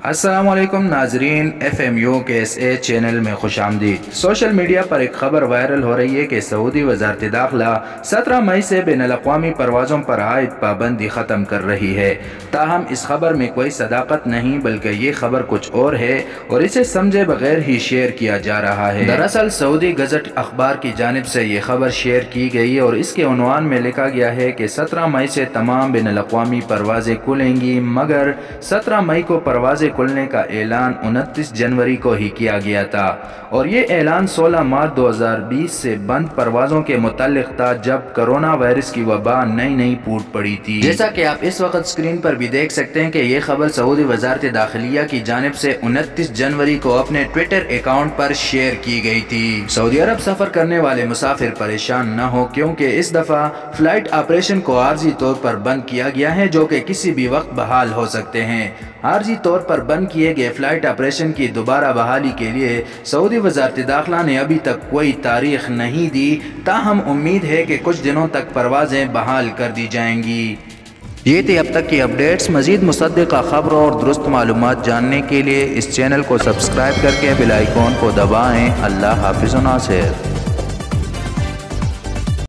अस्सलाम वालेकुम नाजरीन, FMU के इस चैनल में खुश आमदीद। सोशल मीडिया पर एक खबर वायरल हो रही है कि सऊदी वजारत दाखिला 17 मई से बैनुल-अक़वामी परवाज़ों पर आयद पाबंदी ख़त्म कर रही है। ताहम इस खबर में कोई सदाकत नहीं, बल्कि ये खबर कुछ और है और इसे समझे बगैर ही शेयर किया जा रहा है। दरअसल सऊदी गज़ट अखबार की जानिब से ये खबर शेयर की गई और इसके उन्वान में लिखा गया है कि 17 मई से तमाम बैनुल-अक़वामी परवाज़ें खुलेंगी, मगर 17 मई को परवाज़ें खुलने का ऐलान 29 जनवरी को ही किया गया था और ये ऐलान 16 मार्च 2020 से बंद परवाज़ों के मुताल्लिक़ था, जब कोरोना वायरस की वबा नई फूट पड़ी थी। जैसा कि आप इस वक्त स्क्रीन पर भी देख सकते हैं कि ये खबर सऊदी वजारत दाखिलिया की जानिब से 29 जनवरी को अपने ट्विटर अकाउंट पर शेयर की गई थी। सऊदी अरब सफ़र करने वाले मुसाफिर परेशान न हो, क्योंकि इस दफ़ा फ्लाइट ऑपरेशन को आर्जी तौर पर बंद किया गया है, जो कि किसी भी वक्त बहाल हो सकते हैं। आर्जी तौर पर बंद किए गए फ्लाइट ऑपरेशन की दोबारा बहाली के लिए सऊदी वजारत दाखिला ने अभी तक कोई तारीख नहीं दी, ताहम उम्मीद है कि कुछ दिनों तक परवाज़ें बहाल कर दी जाएंगी। ये थी अब तक की अपडेट्स। मज़ीद मुसद्दिक़ा ख़बरों और दुरुस्त मालूमात जानने के लिए इस चैनल को सब्सक्राइब करके बेल आइकॉन को दबाएँ। अल्लाह हाफ़िज़ व नासिर।